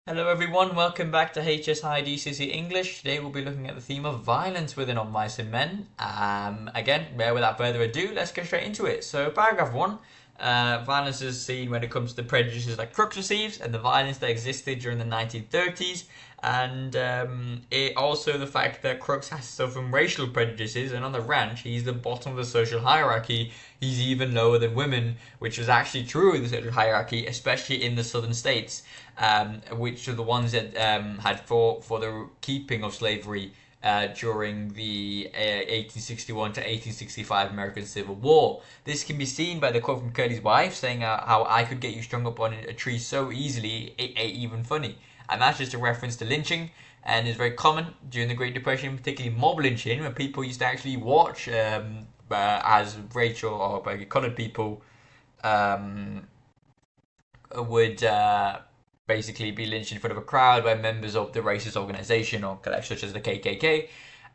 Hello everyone, welcome back to IGCSE English. Today we'll be looking at the theme of violence within On Mice and Men. Again, without further ado, let's get straight into it. So paragraph 1, violence is seen when it comes to the prejudices that Crooks receives and the violence that existed during the 1930s. And it also the fact that Crooks has to suffer from racial prejudices, and on the ranch he's the bottom of the social hierarchy. He's even lower than women, which is actually true in the social hierarchy, especially in the southern states, which are the ones that had fought for the keeping of slavery during the 1861 to 1865 American Civil War. This can be seen by the quote from Curly's wife saying how I could get you strung up on a tree so easily, it ain't even funny. And that's just a reference to lynching, and is very common during the Great Depression, particularly mob lynching, when people used to actually watch as racial or coloured people would basically be lynched in front of a crowd by members of the racist organisation or collective such as the KKK.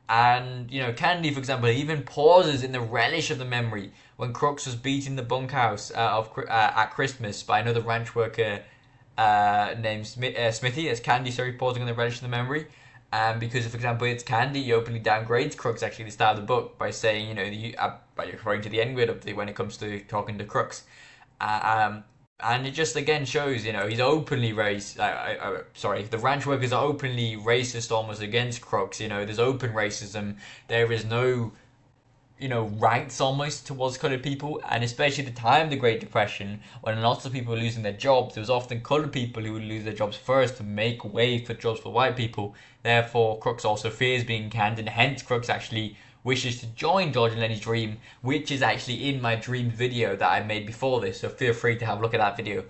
And, Candy, for example, even pauses in the relish of the memory when Crooks was beating the bunkhouse at Christmas by another ranch worker named Smithy. As Candy, sorry, pausing on the relish of the memory. Because, for example, it's Candy, he openly downgrades Crooks actually at the start of the book by saying, by referring to the N-word when it comes to talking to Crooks. And it just again shows, he's openly the ranch workers are openly racist almost against Crooks. There's open racism. There is no, rights almost towards coloured people, and especially at the time of the Great Depression, when lots of people were losing their jobs, there was often coloured people who would lose their jobs first to make way for jobs for white people. Therefore, Crooks also fears being canned, and hence Crooks actually wishes to join George and Lenny's dream, which is actually in my dream video that I made before this, so feel free to have a look at that video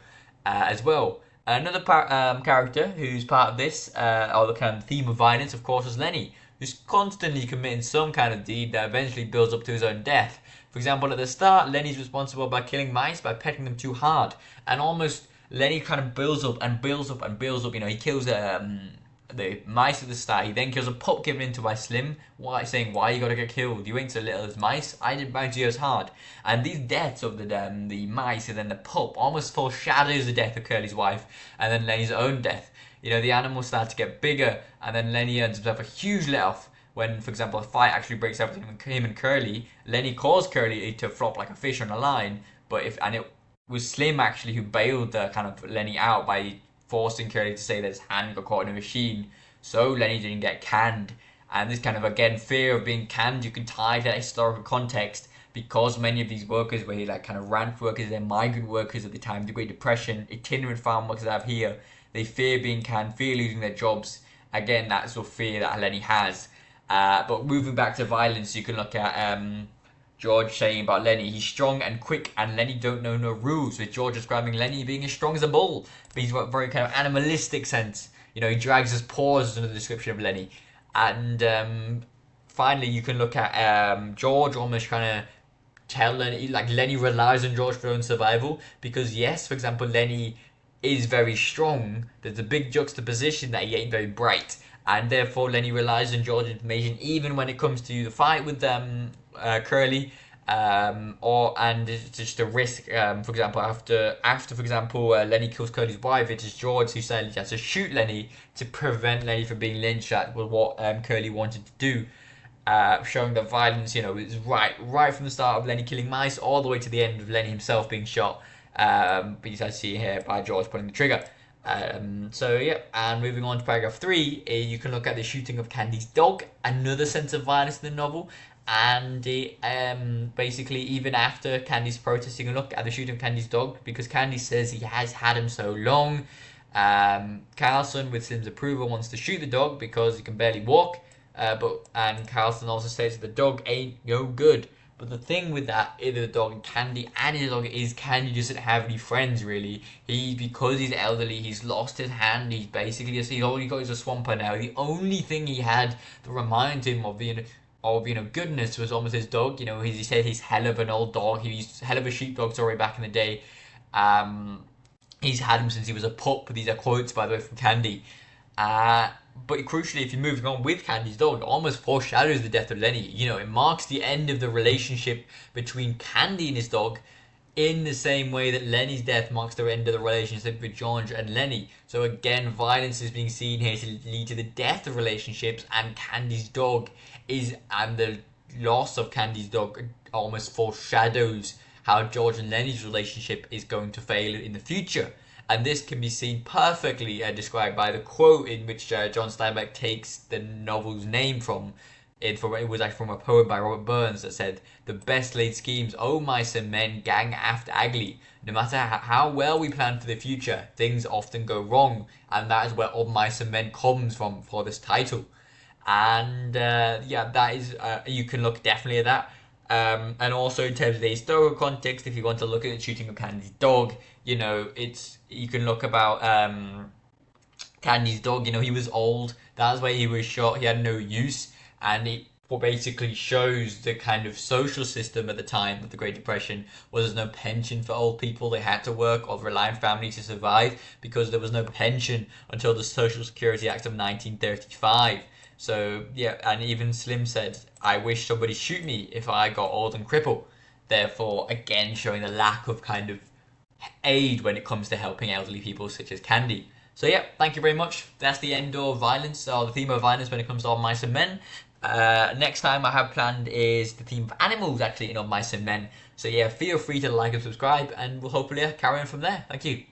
as well. Another character who's part of this, or the kind of theme of violence, of course, is Lenny, who's constantly committing some kind of deed that eventually builds up to his own death. For example, at the start, Lenny's responsible by killing mice by petting them too hard, and almost Lenny kind of builds up and builds up and builds up. He kills the mice at the start. He then kills a pup given into by Slim, saying, "Why you gotta get killed? You ain't so little as mice. I didn't bounce you as hard." And these deaths of the mice and then the pup almost foreshadows the death of Curly's wife and then Lenny's own death. The animals start to get bigger, and then Lenny earns himself a huge let-off when, for example, a fight actually breaks out between him and Curly. Lenny caused Curly to flop like a fish on a line, it was Slim actually who bailed kind of Lenny out by forcing Curly to say that his hand got caught in a machine, so Lenny didn't get canned. And this kind of, again, fear of being canned, you can tie to that historical context, because many of these workers were like kind of ranch workers and migrant workers at the time of the Great Depression, itinerant farm workers I have here. They fear being canned, fear losing their jobs. Again, that's the fear that Lenny has. But moving back to violence, you can look at George saying about Lenny, he's strong and quick, and Lenny don't know no rules, with George describing Lenny being as strong as a bull. But he's got a very kind of animalistic sense. He drags his paws in the description of Lenny. And finally, you can look at George almost trying to tell Lenny, like Lenny relies on George for his own survival, because yes, for example, Lenny is very strong. There's a big juxtaposition that he ain't very bright, and therefore Lenny relies on George's information even when it comes to the fight with Curly, and it's just a risk. For example, after for example, Lenny kills Curly's wife, it is George who said he has to shoot Lenny to prevent Lenny from being lynched. That was what Curly wanted to do. Showing that violence, is right from the start of Lenny killing mice all the way to the end of Lenny himself being shot. But you can see here by George pulling the trigger. So yeah, and moving on to paragraph 3, you can look at the shooting of Candy's dog, another sense of violence in the novel. And basically, even after Candy's protesting, a look at the shooting of Candy's dog, because Candy says he has had him so long. Carlson, with Slim's approval, wants to shoot the dog because he can barely walk. And Carlson also says that the dog ain't no good. But the thing with that, either the dog and Candy and his dog, is Candy doesn't have any friends really. Because he's elderly, he's lost his hand. He's basically all he got is a swamper now. The only thing he had to remind him of goodness was almost his dog. He said he's hell of an old dog. He's hell of a sheepdog. Sorry, back in the day. He's had him since he was a pup. These are quotes, by the way, from Candy. But crucially, if you're moving on with Candy's dog, it almost foreshadows the death of Lenny. It marks the end of the relationship between Candy and his dog, in the same way that Lenny's death marks the end of the relationship with George and Lenny. So again, violence is being seen here to lead to the death of relationships, and Candy's dog and the loss of Candy's dog almost foreshadows how George and Lenny's relationship is going to fail in the future. And this can be seen perfectly described by the quote in which John Steinbeck takes the novel's name from. It was actually from a poem by Robert Burns that said, "The best laid schemes, oh mice and men, gang aft agly. No matter how well we plan for the future, things often go wrong." And that is where "Of Mice and Men" comes from for this title. And yeah, that is, you can look definitely at that. And also in terms of the historical context, if you want to look at the shooting of Candy's dog, you know, you can look about Candy's dog. You know, he was old. That's why he was shot. He had no use, and it basically shows the kind of social system at the time of the Great Depression was there's no pension for old people. They had to work or rely on family to survive because there was no pension until the Social Security Act of 1935. So yeah, and even Slim said, "I wish somebody shoot me if I got old and crippled." Therefore, again, showing the lack of kind of aid when it comes to helping elderly people such as Candy. So yeah, thank you very much. That's the end of violence, or the theme of violence when it comes to Of Mice and Men. Next time I have planned is the theme of animals, actually, in Of Mice and Men. So yeah, feel free to like and subscribe, and we'll hopefully carry on from there. Thank you.